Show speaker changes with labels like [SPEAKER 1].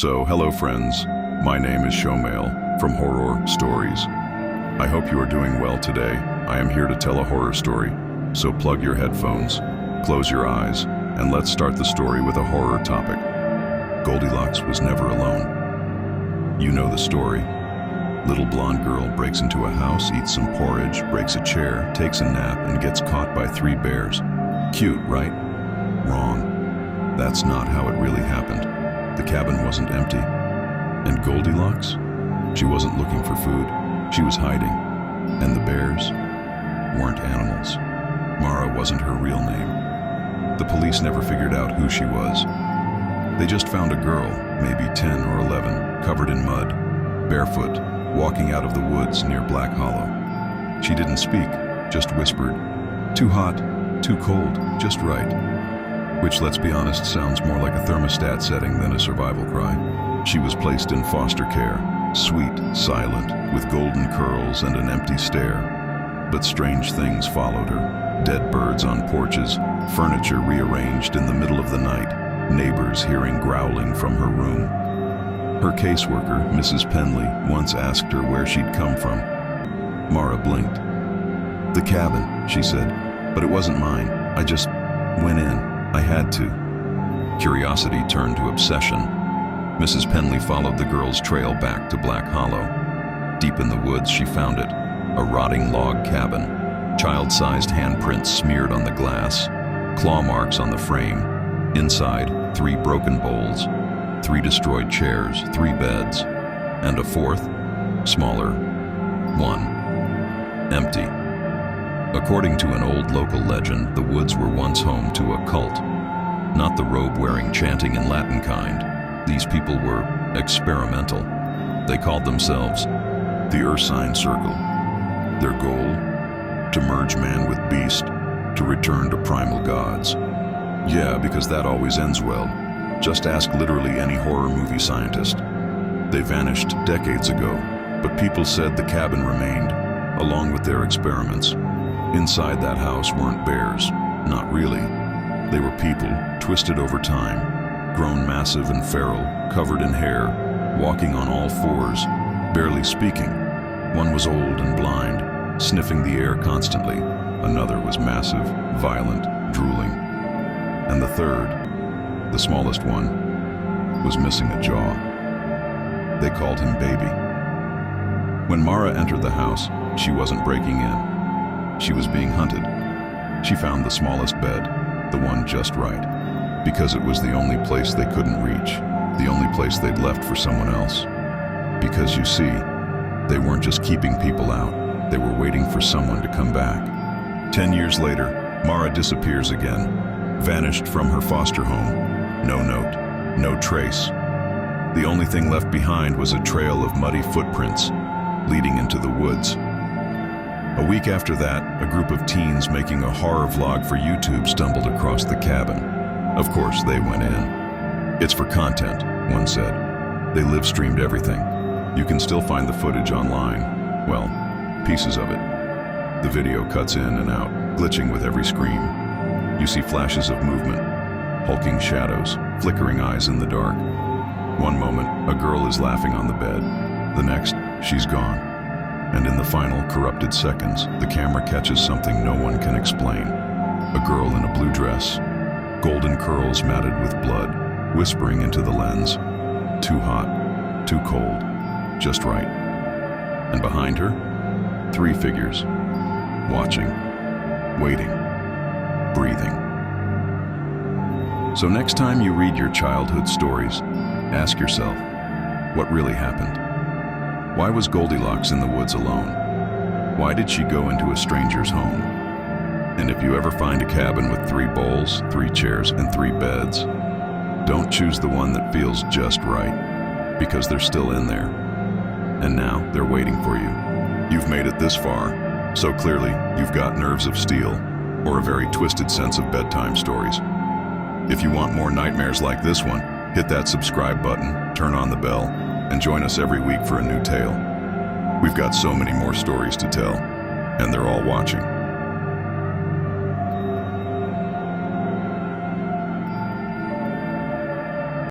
[SPEAKER 1] Hello friends, my name is Showmail from Horror Stories. I hope you are doing well today. I am here to tell a horror story, so plug your headphones, close your eyes, and let's start the story with a horror topic. Goldilocks was never alone. You know the story. Little blonde girl breaks into a house, eats some porridge, breaks a chair, takes a nap, and gets caught by 3 bears. Cute, right? Wrong. That's not how it really happened. The cabin wasn't empty. And Goldilocks? She wasn't looking for food. She was hiding. And the bears weren't animals. Mara wasn't her real name. The police never figured out who she was. They just found a girl, maybe 10 or 11, covered in mud, barefoot, walking out of the woods near Black Hollow. She didn't speak, just whispered, "Too hot, too cold, just right." Which, let's be honest, sounds more like a thermostat setting than a survival cry. She was placed in foster care, sweet, silent, with golden curls and an empty stare. But strange things followed her. Dead birds on porches, furniture rearranged in the middle of the night, neighbors hearing growling from her room. Her caseworker, Mrs. Penley, once asked her where she'd come from. Mara blinked. "The cabin," she said, "but it wasn't mine. I just went in. I had to." Curiosity turned to obsession. Mrs. Penley followed the girl's trail back to Black Hollow. Deep in the woods, she found it, a rotting log cabin, child-sized handprints smeared on the glass, claw marks on the frame. Inside, 3 broken bowls, 3 destroyed chairs, 3 beds, and a 4th, smaller, one, empty. According to an old local legend, the woods were once home to a cult. Not the robe-wearing, chanting in Latin kind. These people were experimental. They called themselves the Ursine Circle. Their goal? To merge man with beast, to return to primal gods. Yeah, because that always ends well. Just ask literally any horror movie scientist. They vanished decades ago, but people said the cabin remained, along with their experiments. Inside that house weren't bears, not really. They were people, twisted over time, grown massive and feral, covered in hair, walking on all 4s, barely speaking. One was old and blind, sniffing the air constantly. Another was massive, violent, drooling. And the 3rd, the smallest one, was missing a jaw. They called him Baby. When Mara entered the house, she wasn't breaking in. She was being hunted. She found the smallest bed, the one just right, because it was the only place they couldn't reach, the only place they'd left for someone else. Because you see, they weren't just keeping people out, they were waiting for someone to come back. 10 years later, Mara disappears again, vanished from her foster home. No note, no trace. The only thing left behind was a trail of muddy footprints leading into the woods. A week after that, a group of teens making a horror vlog for YouTube stumbled across the cabin. Of course, they went in. "It's for content," one said. They live-streamed everything. You can still find the footage online. Well, pieces of it. The video cuts in and out, glitching with every scream. You see flashes of movement, hulking shadows, flickering eyes in the dark. One moment, a girl is laughing on the bed. The next, she's gone. And in the final corrupted seconds, the camera catches something no one can explain. A girl in a blue dress, golden curls matted with blood, whispering into the lens. Too hot, too cold, just right. And behind her, 3 figures, watching, waiting, breathing. So next time you read your childhood stories, ask yourself, what really happened? Why was Goldilocks in the woods alone? Why did she go into a stranger's home? And if you ever find a cabin with 3 bowls, 3 chairs, and 3 beds, don't choose the one that feels just right, because they're still in there. And now they're waiting for you. You've made it this far, so clearly you've got nerves of steel, or a very twisted sense of bedtime stories. If you want more nightmares like this one, hit that subscribe button, turn on the bell, and join us every week for a new tale. We've got so many more stories to tell, and they're all watching.